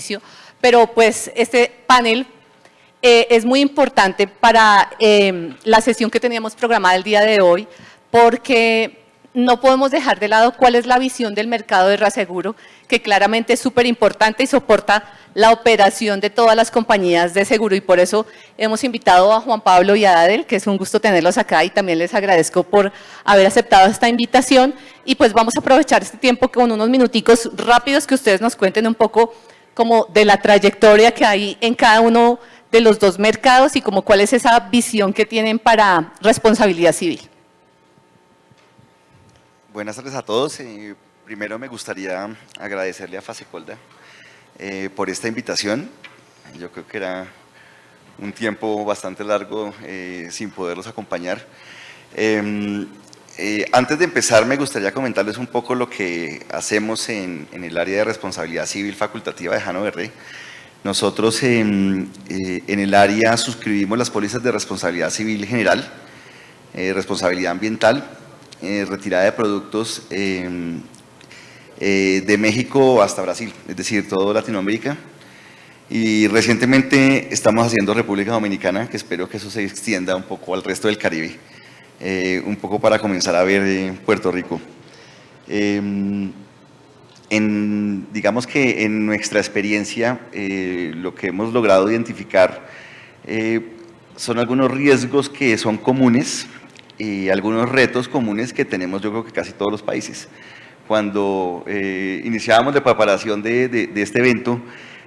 inicio, pero pues este panel es muy importante para la sesión que teníamos programada el día de hoy, porque no podemos dejar de lado cuál es la visión del mercado de reaseguro, que claramente es súper importante y soporta la operación de todas las compañías de seguro, y por eso hemos invitado a Juan Pablo y a Adel, que es un gusto tenerlos acá, y también les agradezco por haber aceptado esta invitación. Y pues vamos a aprovechar este tiempo con unos minuticos rápidos que ustedes nos cuenten un poco como de la trayectoria que hay en cada uno de los dos mercados y como cuál es esa visión que tienen para responsabilidad civil. Buenas tardes a todos. Primero me gustaría agradecerle a Fasecolda por esta invitación. Yo creo que era un tiempo bastante largo sin poderlos acompañar. Antes de empezar, me gustaría comentarles un poco lo que hacemos en el área de responsabilidad civil facultativa de Hannover Re. Nosotros en el área suscribimos las pólizas de responsabilidad civil general, responsabilidad ambiental, retirada de productos de México hasta Brasil, es decir, toda Latinoamérica. Y recientemente estamos haciendo República Dominicana, que espero que eso se extienda un poco al resto del Caribe, un poco para comenzar a ver Puerto Rico. Digamos que en nuestra experiencia, lo que hemos logrado identificar son algunos riesgos que son comunes y algunos retos comunes que tenemos, yo creo que casi todos los países. Cuando iniciábamos la preparación de este evento,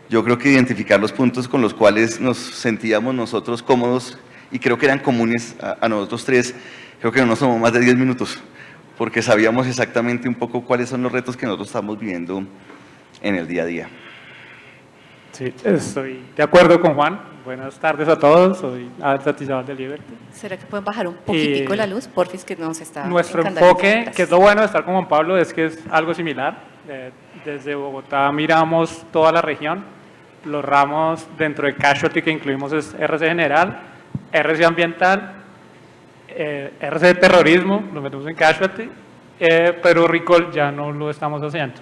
yo creo que identificar los puntos con los cuales nos sentíamos nosotros cómodos y creo que eran comunes a nosotros tres, creo que no nos tomó más de 10 minutos, porque sabíamos exactamente un poco cuáles son los retos que nosotros estamos viviendo en el día a día. Sí, estoy de acuerdo con Juan. Buenas tardes a todos, soy Adel Satizabal de Liberty. ¿Será que pueden bajar un poquitico la luz? Porfis, que nos está Nuestro enfoque, que es lo bueno de estar con Juan Pablo, es que es algo similar. Desde Bogotá miramos toda la región. Los ramos dentro de Casualty que incluimos es RC General, RC Ambiental, RC de Terrorismo, lo metemos en Casualty, pero Recall ya no lo estamos haciendo.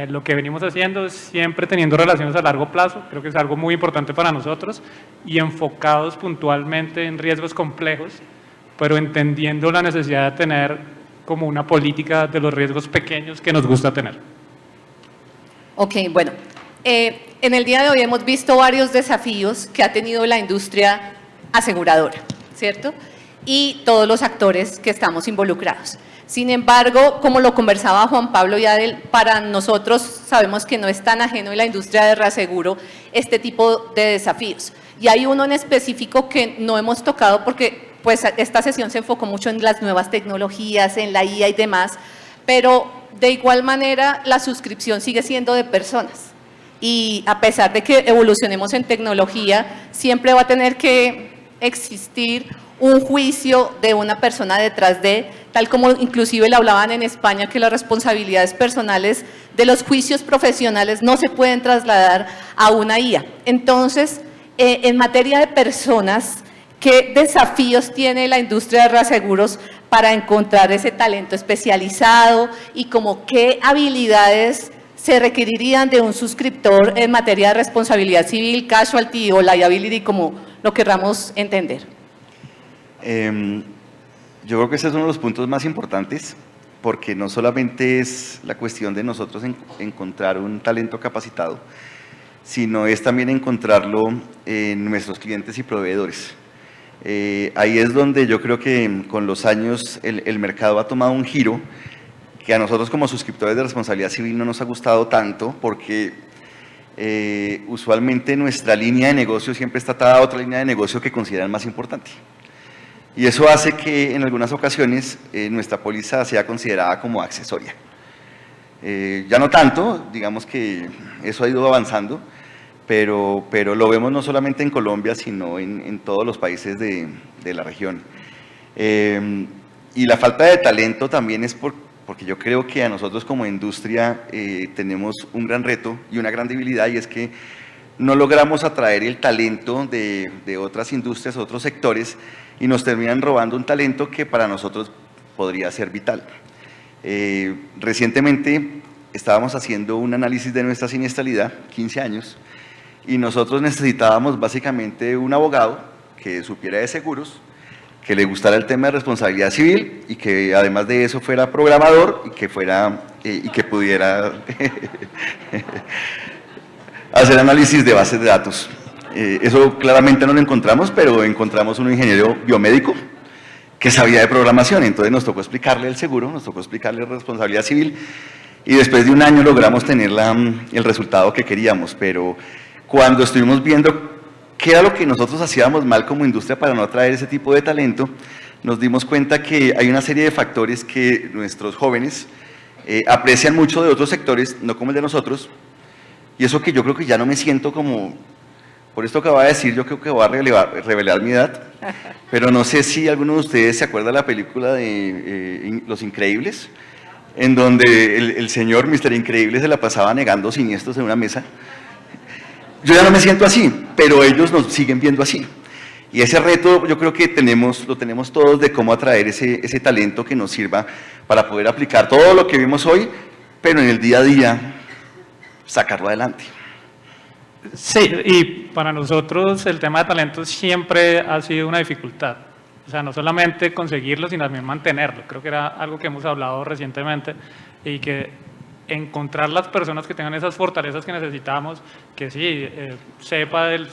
Lo que venimos haciendo es siempre teniendo relaciones a largo plazo, creo que es algo muy importante para nosotros, y enfocados puntualmente en riesgos complejos, pero entendiendo la necesidad de tener como una política de los riesgos pequeños que nos gusta tener. Ok, bueno, en el día de hoy hemos visto varios desafíos que ha tenido la industria aseguradora, ¿cierto? Y todos los actores que estamos involucrados. Sin embargo, como lo conversaba Juan Pablo y Adel, para nosotros sabemos que no es tan ajeno en la industria de reaseguro este tipo de desafíos. Y hay uno en específico que no hemos tocado porque pues, esta sesión se enfocó mucho en las nuevas tecnologías, en la IA y demás, pero de igual manera la suscripción sigue siendo de personas. Y a pesar de que evolucionemos en tecnología, siempre va a tener que existir un juicio de una persona detrás de, tal como inclusive le hablaban en España, que las responsabilidades personales de los juicios profesionales no se pueden trasladar a una IA. Entonces, en materia de personas, ¿qué desafíos tiene la industria de reaseguros para encontrar ese talento especializado y como qué habilidades se requerirían de un suscriptor en materia de responsabilidad civil, casualty o liability, como lo querramos entender? Yo creo que ese es uno de los puntos más importantes, porque no solamente es la cuestión de nosotros encontrar un talento capacitado, sino es también encontrarlo en nuestros clientes y proveedores. Ahí es donde yo creo que con los años el mercado ha tomado un giro que a nosotros como suscriptores de responsabilidad civil no nos ha gustado tanto, porque usualmente nuestra línea de negocio siempre está atada a otra línea de negocio que consideran más importante. Y eso hace que en algunas ocasiones nuestra póliza sea considerada como accesoria. Ya no tanto, digamos que eso ha ido avanzando, pero lo vemos no solamente en Colombia, sino en todos los países de la región. Y la falta de talento también es porque yo creo que a nosotros como industria tenemos un gran reto y una gran debilidad, y es que no logramos atraer el talento de otras industrias, otros sectores, y nos terminan robando un talento que para nosotros podría ser vital. Recientemente estábamos haciendo un análisis de nuestra siniestralidad, 15 años, y nosotros necesitábamos básicamente un abogado que supiera de seguros, que le gustara el tema de responsabilidad civil y que además de eso fuera programador y que pudiera hacer análisis de bases de datos. Eso claramente no lo encontramos, pero encontramos un ingeniero biomédico que sabía de programación, entonces nos tocó explicarle el seguro, nos tocó explicarle la responsabilidad civil, y después de un año logramos tener el resultado que queríamos. Pero cuando estuvimos viendo qué era lo que nosotros hacíamos mal como industria para no atraer ese tipo de talento, nos dimos cuenta que hay una serie de factores que nuestros jóvenes aprecian mucho de otros sectores, no como el de nosotros, y eso que yo creo que ya no me siento como, por esto que voy a decir, yo creo que voy a revelar mi edad, pero no sé si alguno de ustedes se acuerda de la película de Los Increíbles, en donde el señor Mr. Increíble se la pasaba negando siniestros en una mesa. Yo ya no me siento así, pero ellos nos siguen viendo así. Y ese reto yo creo que lo tenemos todos, de cómo atraer ese talento que nos sirva para poder aplicar todo lo que vimos hoy, pero en el día a día sacarlo adelante. Sí, y para nosotros el tema de talento siempre ha sido una dificultad. O sea, no solamente conseguirlo, sino también mantenerlo. Creo que era algo que hemos hablado recientemente, y que encontrar las personas que tengan esas fortalezas que necesitamos, que sí, sepa del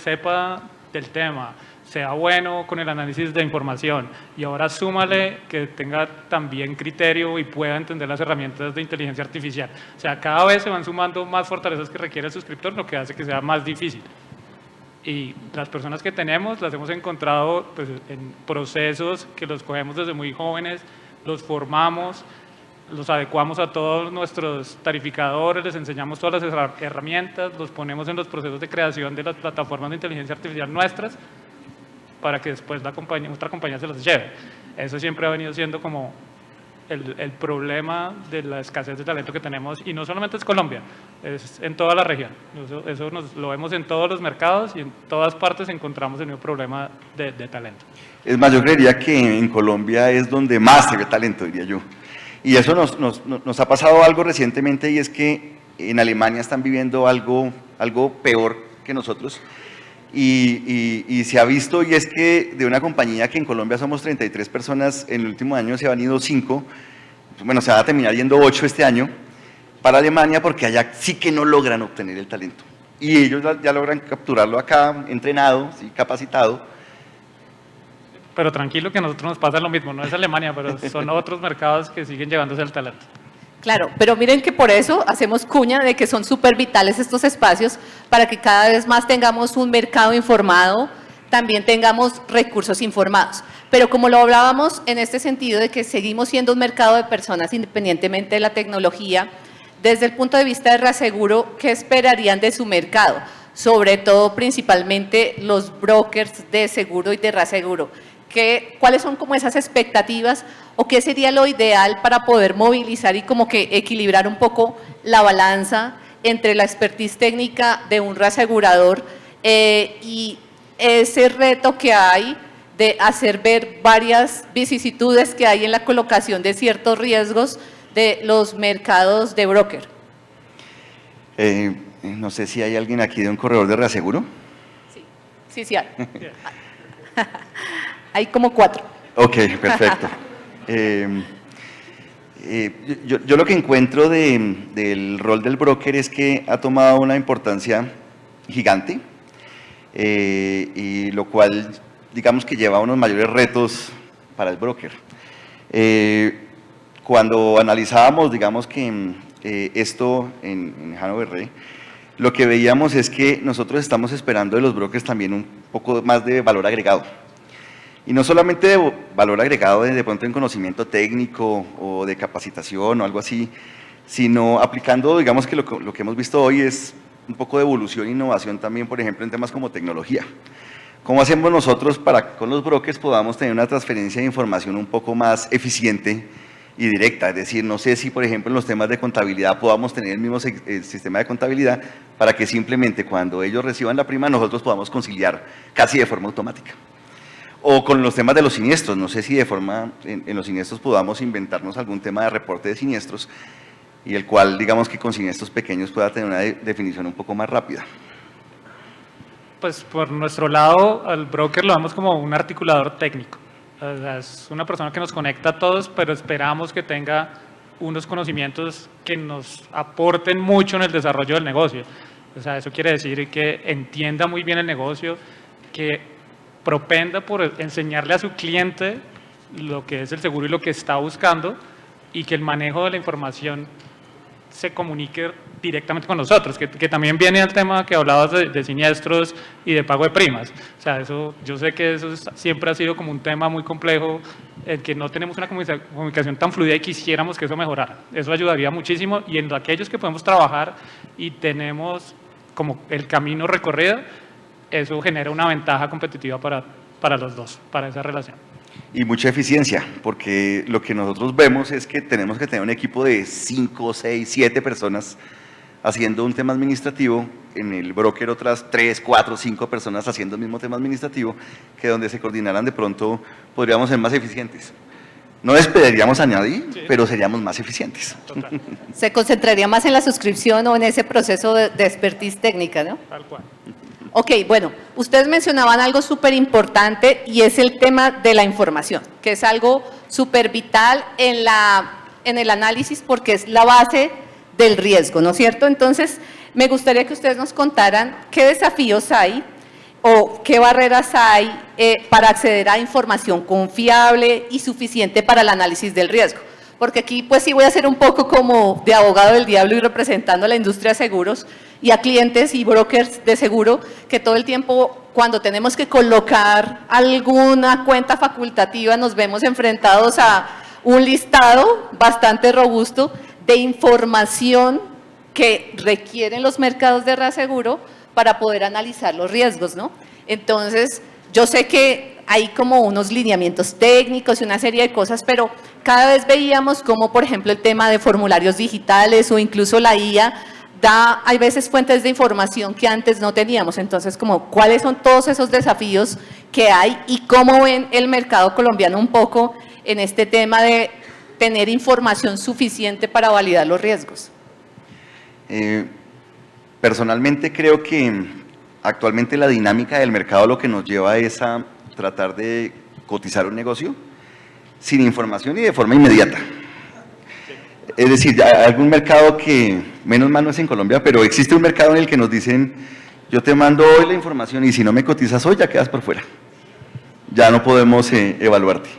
tema, sea bueno con el análisis de información, y ahora súmale que tenga también criterio y pueda entender las herramientas de inteligencia artificial. O sea, cada vez se van sumando más fortalezas que requiere el suscriptor, lo que hace que sea más difícil. Y las personas que tenemos las hemos encontrado pues, en procesos que los cogemos desde muy jóvenes, los formamos, los adecuamos a todos nuestros tarificadores, les enseñamos todas las herramientas, los ponemos en los procesos de creación de las plataformas de inteligencia artificial nuestras, para que después otra compañía se los lleve. Eso siempre ha venido siendo como el problema de la escasez de talento que tenemos, y no solamente es Colombia, es en toda la región. Eso lo vemos en todos los mercados, y en todas partes encontramos el mismo problema de talento. Es más, yo creería que en Colombia es donde más se ve talento, diría yo. Y eso nos ha pasado algo recientemente, y es que en Alemania están viviendo algo peor que nosotros, y se ha visto, y es que de una compañía que en Colombia somos 33 personas, en el último año se han ido 5, bueno, se van a terminar yendo 8 este año, para Alemania, porque allá sí que no logran obtener el talento. Y ellos ya logran capturarlo acá, entrenado, ¿sí?, capacitado. Pero tranquilo, que a nosotros nos pasa lo mismo, no es Alemania, pero son otros mercados que siguen llevándose el talento. Claro, pero miren que por eso hacemos cuña de que son súper vitales estos espacios, para que cada vez más tengamos un mercado informado, también tengamos recursos informados. Pero como lo hablábamos en este sentido de que seguimos siendo un mercado de personas independientemente de la tecnología, desde el punto de vista de reaseguro, ¿qué esperarían de su mercado? Sobre todo, principalmente, los brokers de seguro y de reaseguro. ¿Cuáles son como esas expectativas, o qué sería lo ideal para poder movilizar y como que equilibrar un poco la balanza entre la expertise técnica de un reasegurador y ese reto que hay de hacer ver varias vicisitudes que hay en la colocación de ciertos riesgos de los mercados de broker? No sé si hay alguien aquí de un corredor de reaseguro. Sí hay. Hay como 4. Ok, perfecto. Yo lo que encuentro del rol del broker es que ha tomado una importancia gigante, y lo cual, digamos, que lleva a unos mayores retos para el broker. Cuando analizábamos, digamos, que esto en Hannover Re, lo que veíamos es que nosotros estamos esperando de los brokers también un poco más de valor agregado. Y no solamente de valor agregado de pronto en conocimiento técnico o de capacitación o algo así, sino aplicando, digamos, que lo que hemos visto hoy es un poco de evolución e innovación también, por ejemplo, en temas como tecnología. ¿Cómo hacemos nosotros para que con los brokers podamos tener una transferencia de información un poco más eficiente y directa? Es decir, no sé si, por ejemplo, en los temas de contabilidad podamos tener el mismo sistema de contabilidad para que simplemente cuando ellos reciban la prima nosotros podamos conciliar casi de forma automática. O con los temas de los siniestros, no sé si en los siniestros podamos inventarnos algún tema de reporte de siniestros y el cual, digamos que con siniestros pequeños pueda tener una definición un poco más rápida. Pues por nuestro lado, al broker lo vemos como un articulador técnico. O sea, es una persona que nos conecta a todos, pero esperamos que tenga unos conocimientos que nos aporten mucho en el desarrollo del negocio. O sea, eso quiere decir que entienda muy bien el negocio, que propenda por enseñarle a su cliente lo que es el seguro y lo que está buscando, y que el manejo de la información se comunique directamente con nosotros, que también viene al tema que hablabas de siniestros y de pago de primas. O sea, eso, yo sé que eso siempre ha sido como un tema muy complejo, el que no tenemos una comunicación tan fluida y quisiéramos que eso mejorara. Eso ayudaría muchísimo, y en aquellos que podemos trabajar y tenemos como el camino recorrido, eso genera una ventaja competitiva para los dos, para esa relación. Y mucha eficiencia, porque lo que nosotros vemos es que tenemos que tener un equipo de 5, 6, 7 personas haciendo un tema administrativo, en el broker otras 3, 4, 5 personas haciendo el mismo tema administrativo, que donde se coordinaran de pronto podríamos ser más eficientes. No despediríamos a nadie, sí, pero seríamos más eficientes. Total. Se concentraría más en la suscripción o en ese proceso de expertise técnica, ¿no? Tal cual. Ok, bueno, ustedes mencionaban algo súper importante y es el tema de la información, que es algo súper vital en el análisis porque es la base del riesgo, ¿no es cierto? Entonces, me gustaría que ustedes nos contaran qué desafíos hay o qué barreras hay para acceder a información confiable y suficiente para el análisis del riesgo. Porque aquí pues sí voy a ser un poco como de abogado del diablo y representando a la industria de seguros y a clientes y brokers de seguro que todo el tiempo cuando tenemos que colocar alguna cuenta facultativa nos vemos enfrentados a un listado bastante robusto de información que requieren los mercados de reaseguro para poder analizar los riesgos, ¿no? Entonces, yo sé que hay como unos lineamientos técnicos y una serie de cosas, pero cada vez veíamos como, por ejemplo, el tema de formularios digitales o incluso la IA hay veces fuentes de información que antes no teníamos. Entonces, como, ¿cuáles son todos esos desafíos que hay y cómo ven el mercado colombiano un poco en este tema de tener información suficiente para validar los riesgos? Personalmente creo que actualmente la dinámica del mercado lo que nos lleva es a tratar de cotizar un negocio sin información y de forma inmediata. Es decir, hay algún mercado que, menos mal no es en Colombia, pero existe un mercado en el que nos dicen, yo te mando hoy la información y si no me cotizas hoy ya quedas por fuera. Ya no podemos evaluarte.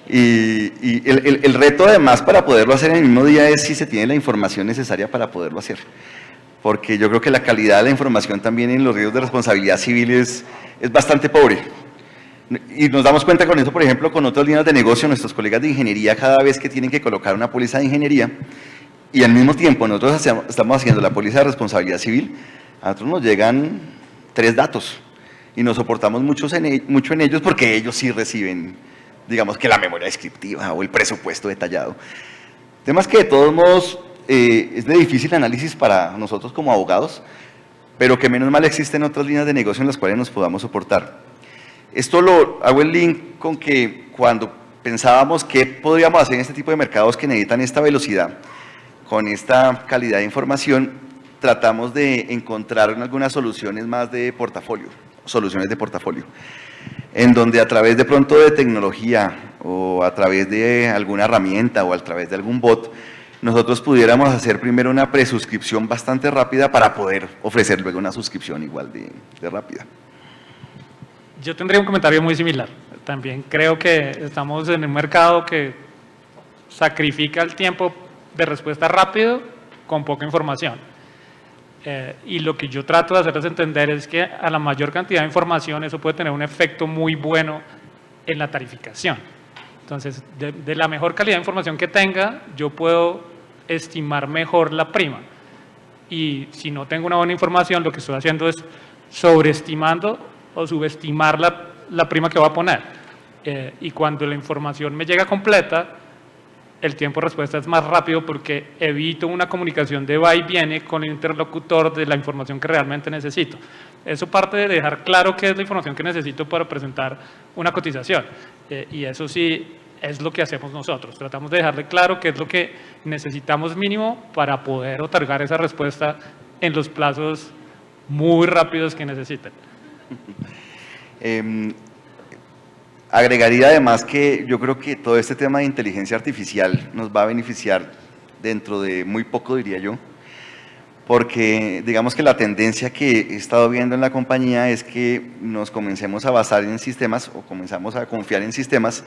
Y el reto además para poderlo hacer en el mismo día es si se tiene la información necesaria para poderlo hacer. Porque yo creo que la calidad de la información también en los riesgos de responsabilidad civil es bastante pobre. Y nos damos cuenta con eso, por ejemplo, con otras líneas de negocio, nuestros colegas de ingeniería cada vez que tienen que colocar una póliza de ingeniería y al mismo tiempo nosotros estamos haciendo la póliza de responsabilidad civil, a nosotros nos llegan 3 datos y nos soportamos mucho en ellos porque ellos sí reciben, digamos que la memoria descriptiva o el presupuesto detallado. Temas que de todos modos es de difícil análisis para nosotros como abogados, pero que menos mal existen otras líneas de negocio en las cuales nos podamos soportar. Esto lo hago el link con que cuando pensábamos qué podríamos hacer en este tipo de mercados que necesitan esta velocidad, con esta calidad de información, tratamos de encontrar algunas soluciones más de portafolio, soluciones de portafolio, en donde a través de pronto de tecnología o a través de alguna herramienta o a través de algún bot, nosotros pudiéramos hacer primero una presuscripción bastante rápida para poder ofrecer luego una suscripción igual de rápida. Yo tendría un comentario muy similar. También creo que estamos en un mercado que sacrifica el tiempo de respuesta rápido con poca información. Y lo que yo trato de hacerles entender es que a la mayor cantidad de información eso puede tener un efecto muy bueno en la tarificación. Entonces, de la mejor calidad de información que tenga, yo puedo estimar mejor la prima. Y si no tengo una buena información, lo que estoy haciendo es sobreestimando o subestimar la prima que voy a poner. Y cuando la información me llega completa, el tiempo de respuesta es más rápido porque evito una comunicación de va y viene con el interlocutor de la información que realmente necesito. Eso parte de dejar claro qué es la información que necesito para presentar una cotización. Y eso sí, es lo que hacemos nosotros. Tratamos de dejarle claro qué es lo que necesitamos mínimo para poder otorgar esa respuesta en los plazos muy rápidos que necesiten. Agregaría además que yo creo que todo este tema de inteligencia artificial nos va a beneficiar dentro de muy poco, diría yo, porque digamos que la tendencia que he estado viendo en la compañía es que nos comencemos a basar en sistemas o comenzamos a confiar en sistemas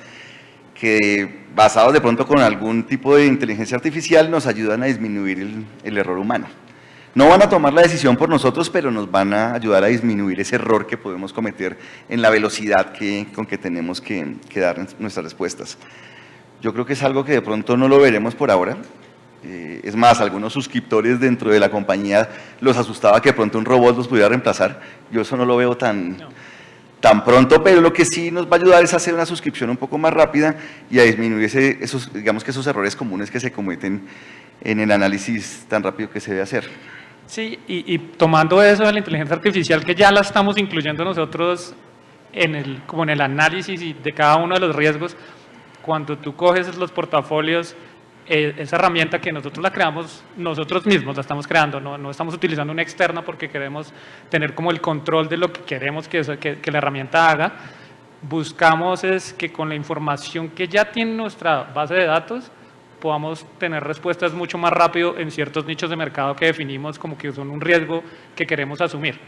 que basados de pronto con algún tipo de inteligencia artificial nos ayudan a disminuir el error humano. No van a tomar la decisión por nosotros, pero nos van a ayudar a disminuir ese error que podemos cometer en la velocidad con que tenemos que dar nuestras respuestas. Yo creo que es algo que de pronto no lo veremos por ahora. Es más, algunos suscriptores dentro de la compañía los asustaba que de pronto un robot los pudiera reemplazar. Yo eso no lo veo tan pronto, pero lo que sí nos va a ayudar es a hacer una suscripción un poco más rápida y a disminuir esos errores comunes que se cometen en el análisis tan rápido que se debe hacer. Sí, y tomando eso de la inteligencia artificial, que ya la estamos incluyendo nosotros como en el análisis de cada uno de los riesgos, cuando tú coges los portafolios, esa herramienta que nosotros la creamos nosotros mismos, la estamos creando, no estamos utilizando una externa porque queremos tener como el control de lo que queremos que la herramienta haga. Buscamos es que con la información que ya tiene nuestra base de datos, podamos tener respuestas mucho más rápido en ciertos nichos de mercado que definimos como que son un riesgo que queremos asumir.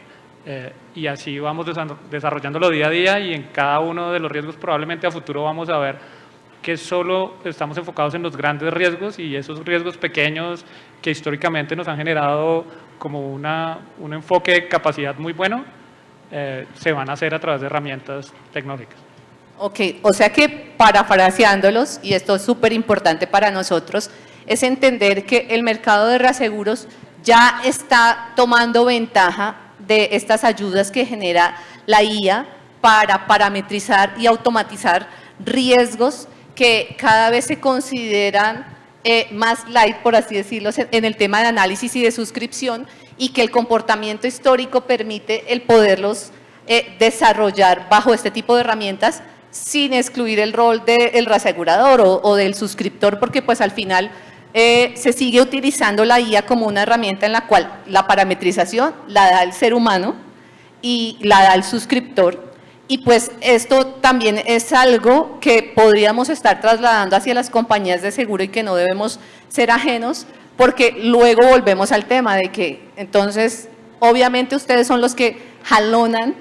Y así vamos desarrollándolo día a día y en cada uno de los riesgos probablemente a futuro vamos a ver que solo estamos enfocados en los grandes riesgos y esos riesgos pequeños que históricamente nos han generado como un enfoque de capacidad muy bueno, se van a hacer a través de herramientas tecnológicas. Ok, o sea que parafraseándolos, y esto es súper importante para nosotros, es entender que el mercado de reaseguros ya está tomando ventaja de estas ayudas que genera la IA para parametrizar y automatizar riesgos que cada vez se consideran más light, por así decirlo, en el tema de análisis y de suscripción, y que el comportamiento histórico permite el poderlos desarrollar bajo este tipo de herramientas sin excluir el rol del reasegurador o del suscriptor, porque pues al final se sigue utilizando la IA como una herramienta en la cual la parametrización la da el ser humano y la da el suscriptor, y pues esto también es algo que podríamos estar trasladando hacia las compañías de seguro y que no debemos ser ajenos, porque luego volvemos al tema de que entonces obviamente ustedes son los que jalonan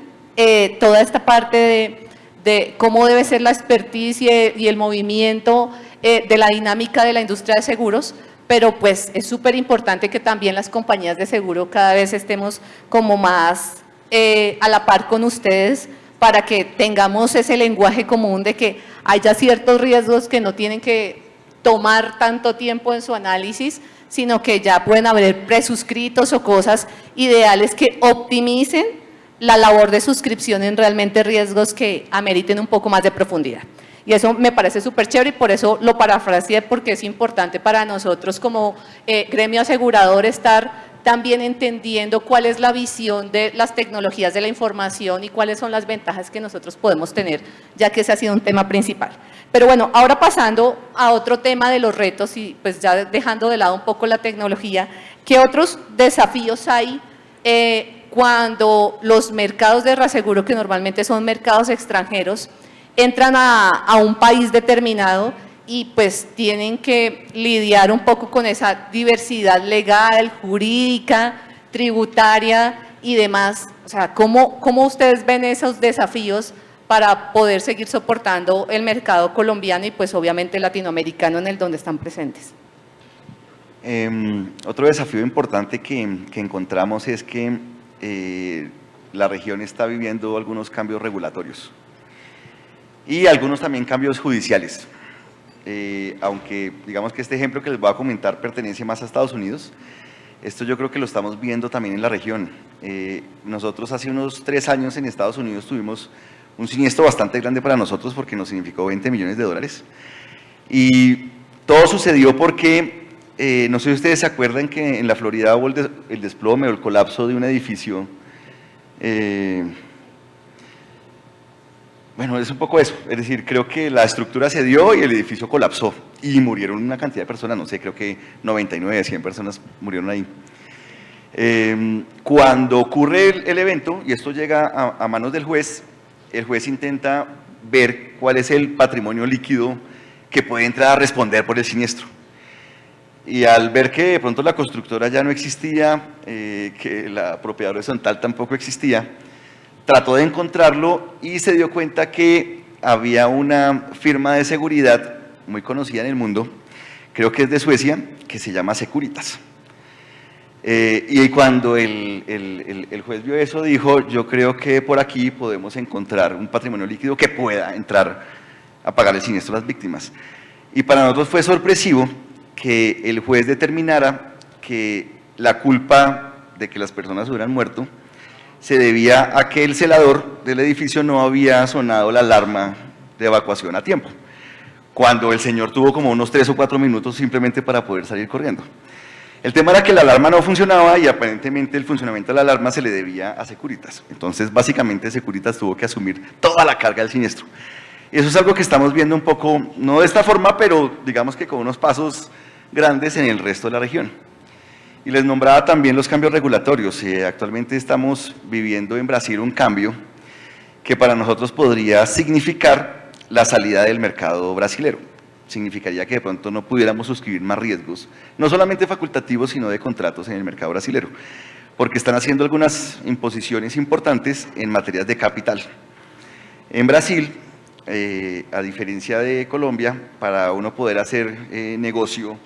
toda esta parte de cómo debe ser la expertise y el movimiento de la dinámica de la industria de seguros, pero pues es súper importante que también las compañías de seguro cada vez estemos como más a la par con ustedes para que tengamos ese lenguaje común de que haya ciertos riesgos que no tienen que tomar tanto tiempo en su análisis, sino que ya pueden haber presuscritos o cosas ideales que optimicen la labor de suscripción en realmente riesgos que ameriten un poco más de profundidad. Y eso me parece súper chévere y por eso lo parafraseé, porque es importante para nosotros como gremio asegurador estar también entendiendo cuál es la visión de las tecnologías de la información y cuáles son las ventajas que nosotros podemos tener, ya que ese ha sido un tema principal. Pero bueno, ahora pasando a otro tema de los retos y pues ya dejando de lado un poco la tecnología, ¿qué otros desafíos hay cuando los mercados de reaseguro, que normalmente son mercados extranjeros, entran a un país determinado y pues tienen que lidiar un poco con esa diversidad legal, jurídica, tributaria y demás? O sea, ¿cómo ustedes ven esos desafíos para poder seguir soportando el mercado colombiano y pues obviamente latinoamericano en el donde están presentes? Otro desafío importante que encontramos es que la región está viviendo algunos cambios regulatorios y algunos también cambios judiciales. Aunque digamos que este ejemplo que les voy a comentar pertenece más a Estados Unidos, esto yo creo que lo estamos viendo también en la región. Nosotros hace unos 3 años en Estados Unidos tuvimos un siniestro bastante grande para nosotros porque nos significó $20 millones. Y todo sucedió porque, no sé si ustedes se acuerdan que en la Florida hubo el desplome o el colapso de un edificio Bueno, es un poco eso, es decir, creo que la estructura se dio y el edificio colapsó y murieron una cantidad de personas, no sé, creo que 99 de 100 personas murieron ahí. Cuando ocurre el evento y esto llega a manos del juez, el juez intenta ver cuál es el patrimonio líquido que puede entrar a responder por el siniestro. Y al ver que de pronto la constructora ya no existía, que la propiedad horizontal tampoco existía, trató de encontrarlo y se dio cuenta que había una firma de seguridad muy conocida en el mundo, creo que es de Suecia, que se llama Securitas. Y cuando el juez vio eso, dijo, yo creo que por aquí podemos encontrar un patrimonio líquido que pueda entrar a pagar el siniestro a las víctimas. Y para nosotros fue sorpresivo que el juez determinara que la culpa de que las personas hubieran muerto se debía a que el celador del edificio no había sonado la alarma de evacuación a tiempo, cuando el señor tuvo como unos 3 o 4 minutos simplemente para poder salir corriendo. El tema era que la alarma no funcionaba y aparentemente el funcionamiento de la alarma se le debía a Securitas. Entonces, básicamente, Securitas tuvo que asumir toda la carga del siniestro. Eso es algo que estamos viendo un poco, no de esta forma, pero digamos que con unos pasos grandes en el resto de la región. Y les nombraba también los cambios regulatorios. Actualmente estamos viviendo en Brasil un cambio que para nosotros podría significar la salida del mercado brasilero. Significaría que de pronto no pudiéramos suscribir más riesgos, no solamente facultativos, sino de contratos en el mercado brasilero, porque están haciendo algunas imposiciones importantes en materias de capital. En Brasil, a diferencia de Colombia, para uno poder hacer negocio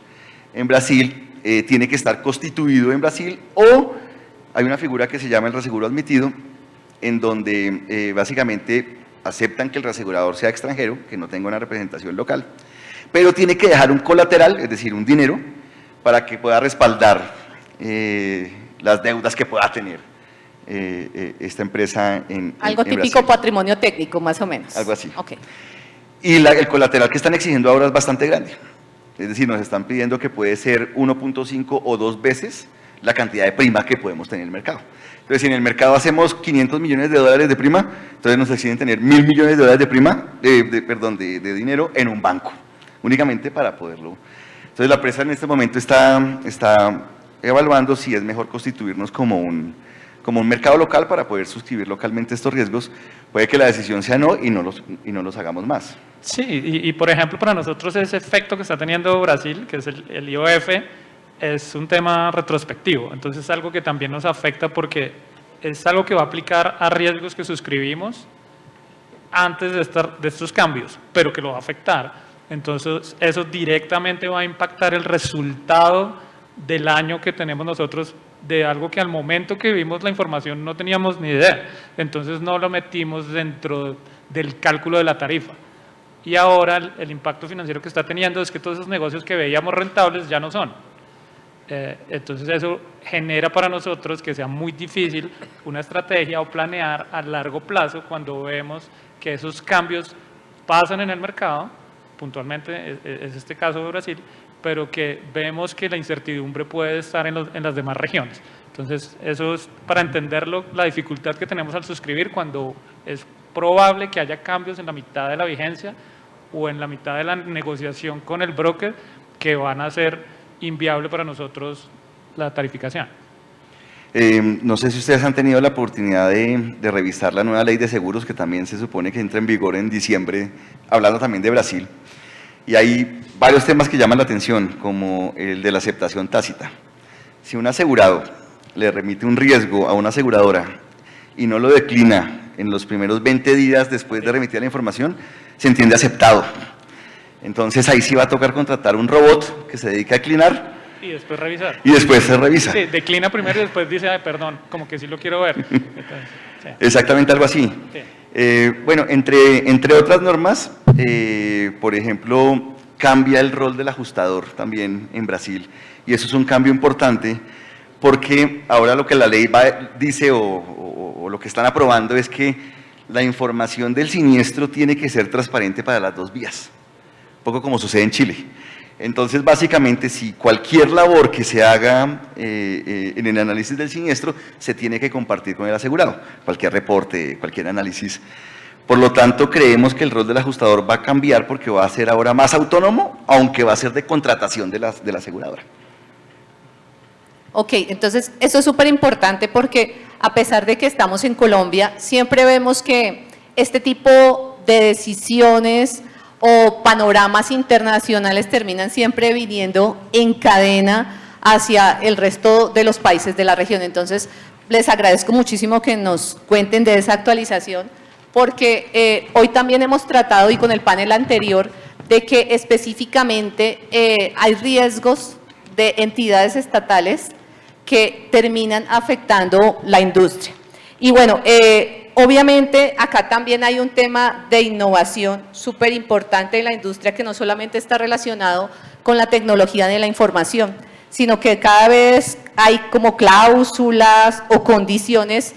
en Brasil, tiene que estar constituido en Brasil o hay una figura que se llama el reaseguro admitido, en donde básicamente aceptan que el reasegurador sea extranjero, que no tenga una representación local, pero tiene que dejar un colateral, es decir, un dinero, para que pueda respaldar las deudas que pueda tener esta empresa en Algo en típico Brasil. Patrimonio técnico, más o menos. Algo así. Ok. Y el colateral que están exigiendo ahora es bastante grande. Es decir, nos están pidiendo que puede ser 1.5 o 2 veces la cantidad de prima que podemos tener en el mercado. Entonces, si en el mercado hacemos 500 millones de dólares de prima, entonces nos exigen tener 1.000 millones de dólares de prima, de dinero en un banco, únicamente para poderlo. Entonces, la empresa en este momento está evaluando si es mejor constituirnos como un mercado local para poder suscribir localmente estos riesgos. Puede que la decisión sea no y no los hagamos más. Sí, y por ejemplo para nosotros ese efecto que está teniendo Brasil, que es el IOF, es un tema retrospectivo, entonces es algo que también nos afecta porque es algo que va a aplicar a riesgos que suscribimos antes de estos cambios, pero que lo va a afectar. Entonces eso directamente va a impactar el resultado del año que tenemos nosotros de algo que al momento que vimos la información no teníamos ni idea, entonces no lo metimos dentro del cálculo de la tarifa. Y ahora el impacto financiero que está teniendo es que todos esos negocios que veíamos rentables ya no son. Entonces eso genera para nosotros que sea muy difícil una estrategia o planear a largo plazo cuando vemos que esos cambios pasan en el mercado, puntualmente es este caso de Brasil, pero que vemos que la incertidumbre puede estar en las demás regiones. Entonces eso es para entenderlo, la dificultad que tenemos al suscribir cuando es probable que haya cambios en la mitad de la vigencia o en la mitad de la negociación con el broker que van a hacer inviable para nosotros la tarificación. No sé si ustedes han tenido la oportunidad de revisar la nueva ley de seguros que también se supone que entra en vigor en diciembre, hablando también de Brasil. Y hay varios temas que llaman la atención, como el de la aceptación tácita. Si un asegurado le remite un riesgo a una aseguradora y no lo declina en los primeros 20 días después de remitir la información, se entiende aceptado. Entonces ahí sí va a tocar contratar un robot que se dedica a declinar. Y después revisar. Y después se revisa. Sí, declina primero y después dice, ay, perdón, como que sí lo quiero ver. Entonces, sí. Exactamente algo así. Sí. Bueno, entre otras normas, por ejemplo, cambia el rol del ajustador también en Brasil. Y eso es un cambio importante porque ahora lo que la ley dice o lo que están aprobando es que la información del siniestro tiene que ser transparente para las dos vías. Un poco como sucede en Chile. Entonces, básicamente, si cualquier labor que se haga en el análisis del siniestro, se tiene que compartir con el asegurado. Cualquier reporte, cualquier análisis, Por lo tanto, creemos que el rol del ajustador va a cambiar porque va a ser ahora más autónomo, aunque va a ser de contratación de la aseguradora. Ok, entonces eso es súper importante porque a pesar de que estamos en Colombia, siempre vemos que este tipo de decisiones o panoramas internacionales terminan siempre viniendo en cadena hacia el resto de los países de la región. Entonces, les agradezco muchísimo que nos cuenten de esa actualización, porque hoy también hemos tratado, y con el panel anterior, de que específicamente hay riesgos de entidades estatales que terminan afectando la industria. Y bueno, obviamente acá también hay un tema de innovación súper importante en la industria que no solamente está relacionado con la tecnología de la información, sino que cada vez hay como cláusulas o condiciones,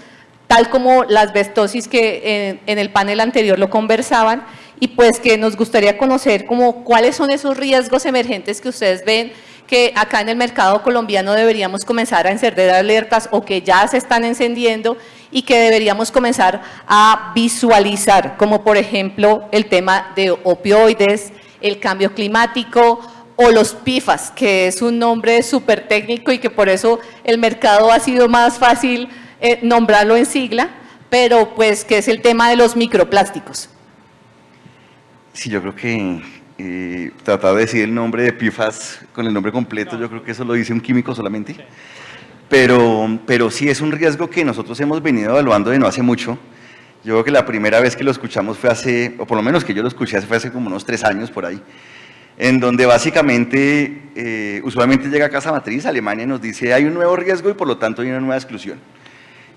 tal como la asbestosis que en el panel anterior lo conversaban, y pues que nos gustaría conocer como cuáles son esos riesgos emergentes que ustedes ven que acá en el mercado colombiano deberíamos comenzar a encender alertas o que ya se están encendiendo y que deberíamos comenzar a visualizar, como por ejemplo el tema de opioides, el cambio climático o los PFAS, que es un nombre súper técnico y que por eso el mercado ha sido más fácil nombrarlo en sigla, pero pues que es el tema de los microplásticos. Sí, yo creo que tratar de decir el nombre de PFAS con el nombre completo, yo creo que eso lo dice un químico solamente, pero sí es un riesgo que nosotros hemos venido evaluando de no hace mucho. Yo creo que la primera vez que lo escuchamos fue hace, o por lo menos que yo lo escuché fue hace como unos 3 años por ahí, en donde básicamente, usualmente llega a Casa Matriz, Alemania, y nos dice hay un nuevo riesgo y por lo tanto hay una nueva exclusión.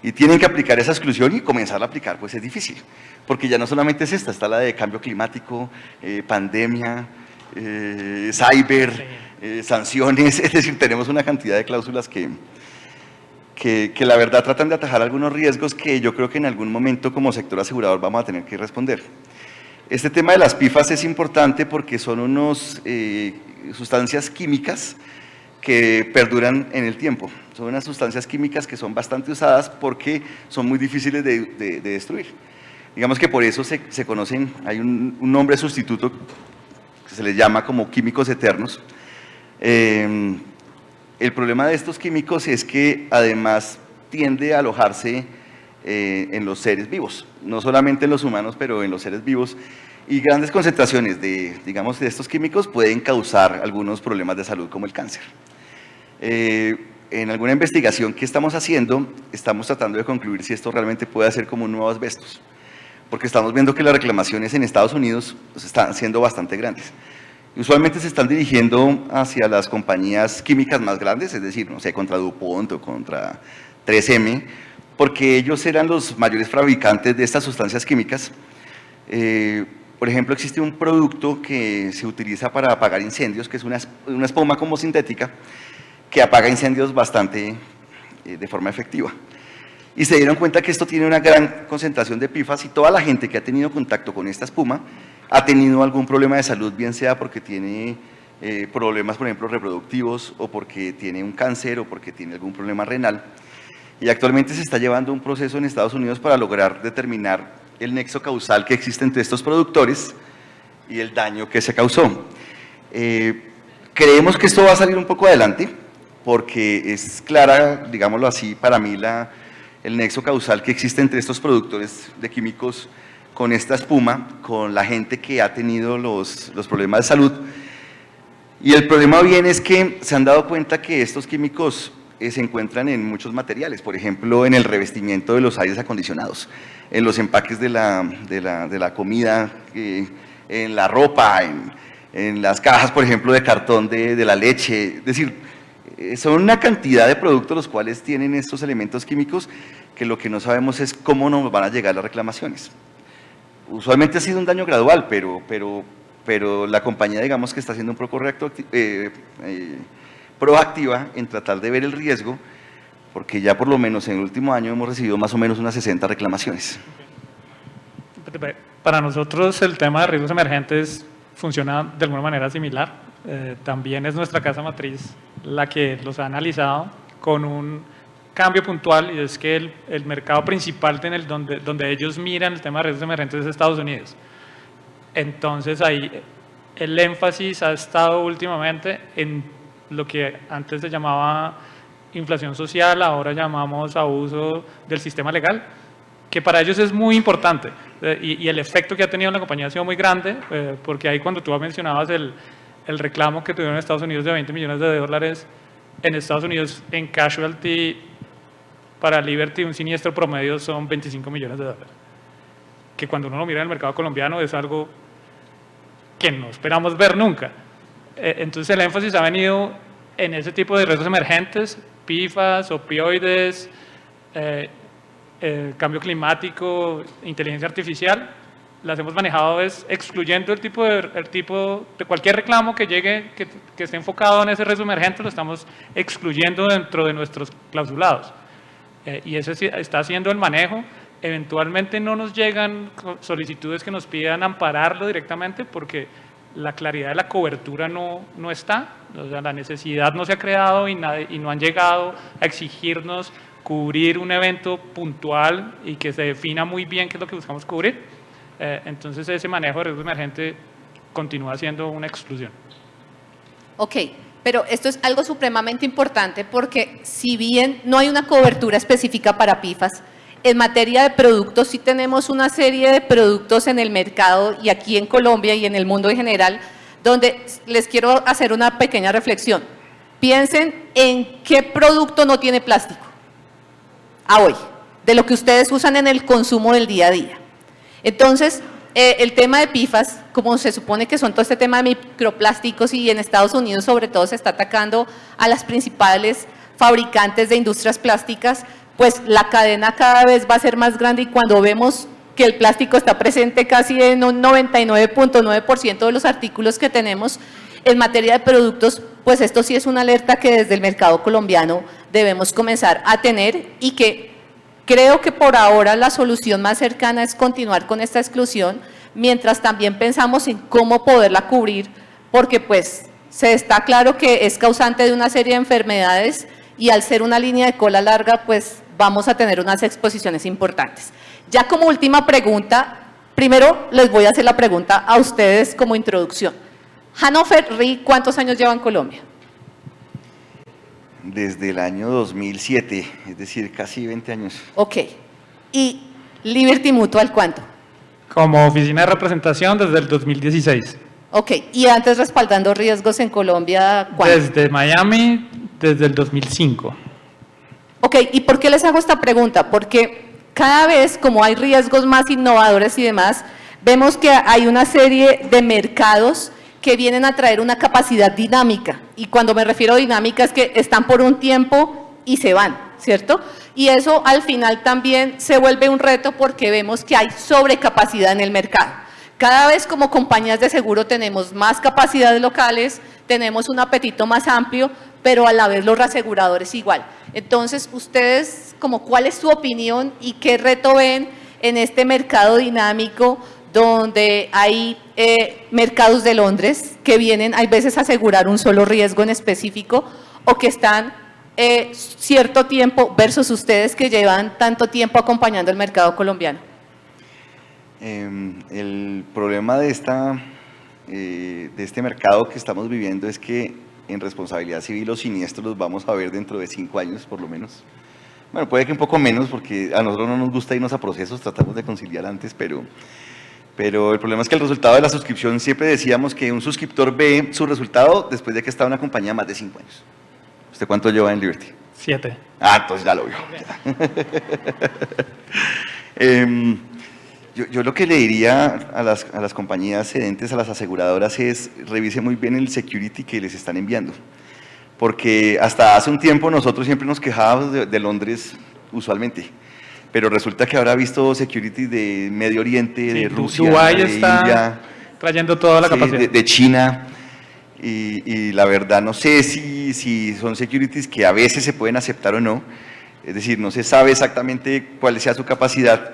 Y tienen que aplicar esa exclusión y comenzar a aplicar, pues es difícil, porque ya no solamente es esta, está la de cambio climático, pandemia, cyber, sanciones, es decir, tenemos una cantidad de cláusulas que la verdad tratan de atajar algunos riesgos que yo creo que en algún momento como sector asegurador vamos a tener que responder. Este tema de las PFAS es importante porque son unas sustancias químicas que perduran en el tiempo. Son unas sustancias químicas que son bastante usadas porque son muy difíciles de destruir. Digamos que por eso se conocen, hay un nombre sustituto que se les llama como químicos eternos. El problema de estos químicos es que además tiende a alojarse en los seres vivos, no solamente en los humanos, pero en los seres vivos, y grandes concentraciones de estos químicos pueden causar algunos problemas de salud como el cáncer. En alguna investigación que estamos haciendo, estamos tratando de concluir si esto realmente puede ser como un nuevo asbestos, porque estamos viendo que las reclamaciones en Estados Unidos están siendo bastante grandes. Usualmente se están dirigiendo hacia las compañías químicas más grandes, es decir, no sé, contra DuPont o contra 3M, porque ellos eran los mayores fabricantes de estas sustancias químicas. Por ejemplo, existe un producto que se utiliza para apagar incendios, que es una espuma como sintética, que apaga incendios bastante de forma efectiva. Y se dieron cuenta que esto tiene una gran concentración de PFAS y toda la gente que ha tenido contacto con esta espuma ha tenido algún problema de salud, bien sea porque tiene problemas, por ejemplo, reproductivos, o porque tiene un cáncer, o porque tiene algún problema renal. Y actualmente se está llevando un proceso en Estados Unidos para lograr determinar el nexo causal que existe entre estos productores y el daño que se causó. Creemos que esto va a salir un poco adelante, porque es clara, digámoslo así, para mí el nexo causal que existe entre estos productores de químicos con esta espuma, con la gente que ha tenido los problemas de salud. Y el problema bien es que se han dado cuenta que estos químicos se encuentran en muchos materiales, por ejemplo, en el revestimiento de los aires acondicionados, en los empaques de la comida, en la ropa, en las cajas, por ejemplo, de cartón de la leche. Es decir, son una cantidad de productos los cuales tienen estos elementos químicos que lo que no sabemos es cómo nos van a llegar las reclamaciones. Usualmente ha sido un daño gradual, pero la compañía, digamos, que está siendo un poco proactiva en tratar de ver el riesgo, porque ya por lo menos en el último año hemos recibido más o menos unas 60 reclamaciones. Para nosotros el tema de riesgos emergentes funciona de alguna manera similar. También es nuestra casa matriz la que los ha analizado con un cambio puntual, y es que el mercado principal donde ellos miran el tema de riesgos emergentes es Estados Unidos. Entonces ahí el énfasis ha estado últimamente en lo que antes se llamaba inflación social, ahora llamamos abuso del sistema legal, que para ellos es muy importante, y el efecto que ha tenido en la compañía ha sido muy grande, porque ahí cuando tú mencionabas el reclamo que tuvieron en Estados Unidos de 20 millones de dólares, en Estados Unidos en casualty para Liberty un siniestro promedio son 25 millones de dólares, que cuando uno lo mira en el mercado colombiano es algo que no esperamos ver nunca. Entonces el énfasis ha venido en ese tipo de riesgos emergentes, PFAS, opioides, cambio climático, inteligencia artificial. Las hemos manejado excluyendo el tipo de cualquier reclamo que llegue, que esté enfocado en ese riesgo emergente, lo estamos excluyendo dentro de nuestros clausulados. Y ese está haciendo el manejo. Eventualmente no nos llegan solicitudes que nos pidan ampararlo directamente porque la claridad de la cobertura no está, o sea, la necesidad no se ha creado y no han llegado a exigirnos cubrir un evento puntual y que se defina muy bien qué es lo que buscamos cubrir. Entonces ese manejo de riesgo emergente continúa siendo una exclusión. Ok, pero esto es algo supremamente importante porque si bien no hay una cobertura específica para PFAS, en materia de productos sí tenemos una serie de productos en el mercado y aquí en Colombia y en el mundo en general, donde les quiero hacer una pequeña reflexión. Piensen en qué producto no tiene plástico a hoy, de lo que ustedes usan en el consumo del día a día. Entonces, el tema de PFAS, como se supone que son todo este tema de microplásticos y en Estados Unidos sobre todo se está atacando a las principales fabricantes de industrias plásticas, pues la cadena cada vez va a ser más grande y cuando vemos que el plástico está presente casi en un 99.9% de los artículos que tenemos en materia de productos, pues esto sí es una alerta que desde el mercado colombiano debemos comenzar a tener y que creo que por ahora la solución más cercana es continuar con esta exclusión, mientras también pensamos en cómo poderla cubrir, porque pues se está claro que es causante de una serie de enfermedades y al ser una línea de cola larga, pues vamos a tener unas exposiciones importantes. Ya como última pregunta, primero les voy a hacer la pregunta a ustedes como introducción. Hannover Re, ¿cuántos años lleva en Colombia? Desde el año 2007, es decir, casi 20 años. Ok. ¿Y Liberty Mutual cuánto? Como oficina de representación desde el 2016. Ok. ¿Y antes respaldando riesgos en Colombia cuánto? Desde Miami, desde el 2005. Ok, ¿y por qué les hago esta pregunta? Porque cada vez, como hay riesgos más innovadores y demás, vemos que hay una serie de mercados que vienen a traer una capacidad dinámica. Y cuando me refiero a dinámica es que están por un tiempo y se van, ¿cierto? Y eso al final también se vuelve un reto porque vemos que hay sobrecapacidad en el mercado. Cada vez como compañías de seguro tenemos más capacidades locales, tenemos un apetito más amplio, pero a la vez los reaseguradores igual. Entonces, ustedes, como ¿cuál es su opinión y qué reto ven en este mercado dinámico donde hay mercados de Londres que vienen, hay veces a asegurar un solo riesgo en específico o que están cierto tiempo versus ustedes que llevan tanto tiempo acompañando el mercado colombiano? El problema de este mercado que estamos viviendo es que en responsabilidad civil los siniestros los vamos a ver dentro de 5 años por lo menos. Bueno, puede que un poco menos porque a nosotros no nos gusta irnos a procesos, tratamos de conciliar antes, pero el problema es que el resultado de la suscripción, siempre decíamos que un suscriptor ve su resultado después de que está en una compañía más de 5 años. ¿Usted cuánto lleva en Liberty? 7. Ah, entonces ya lo vio. Yo lo que le diría a las compañías cedentes, a las aseguradoras es revise muy bien el security que les están enviando. Porque hasta hace un tiempo nosotros siempre nos quejábamos de Londres usualmente. Pero resulta que ahora ha visto security de Medio Oriente, sí, de Rusia, Dubái de está India, trayendo toda la capacidad. de China. Y la verdad no sé si son securities que a veces se pueden aceptar o no. Es decir, no se sabe exactamente cuál sea su capacidad.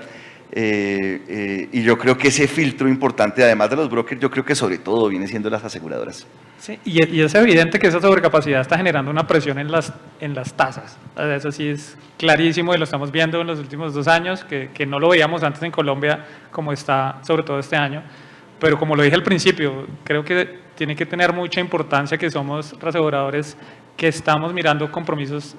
Y yo creo que ese filtro importante, además de los brokers, yo creo que sobre todo viene siendo las aseguradoras. Sí, y es evidente que esa sobrecapacidad está generando una presión en las tasas. Eso sí es clarísimo y lo estamos viendo en los últimos 2 años, que no lo veíamos antes en Colombia como está sobre todo este año. Pero como lo dije al principio, creo que tiene que tener mucha importancia que somos aseguradores que estamos mirando compromisos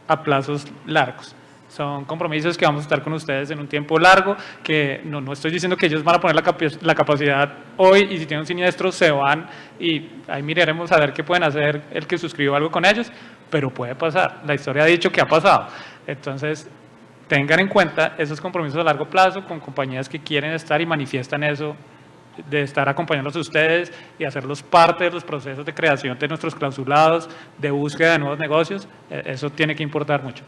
a plazos largos. Son compromisos que vamos a estar con ustedes en un tiempo largo, que no estoy diciendo que ellos van a poner la capacidad hoy y si tienen un siniestro se van y ahí miraremos a ver qué pueden hacer el que suscribió algo con ellos, pero puede pasar. La historia ha dicho que ha pasado. Entonces, tengan en cuenta esos compromisos a largo plazo con compañías que quieren estar y manifiestan eso, de estar acompañándolos a ustedes y hacerlos parte de los procesos de creación de nuestros clausulados, de búsqueda de nuevos negocios. Eso tiene que importar mucho.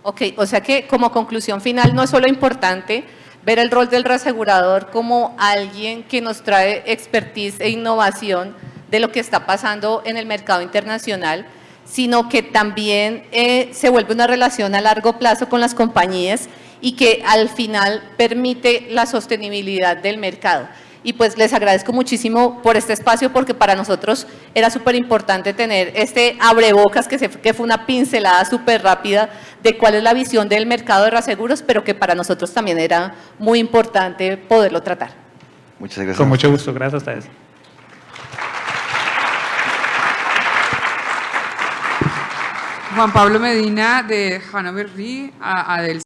Ok, o sea que como conclusión final no es solo importante ver el rol del reasegurador como alguien que nos trae expertise e innovación de lo que está pasando en el mercado internacional, sino que también se vuelve una relación a largo plazo con las compañías y que al final permite la sostenibilidad del mercado. Y pues les agradezco muchísimo por este espacio porque para nosotros era súper importante tener este abrebocas que fue una pincelada súper rápida de cuál es la visión del mercado de reaseguros, pero que para nosotros también era muy importante poderlo tratar. Muchas gracias. Con mucho gusto, gracias a ustedes. Juan Pablo Medina de Hannover Re, Adel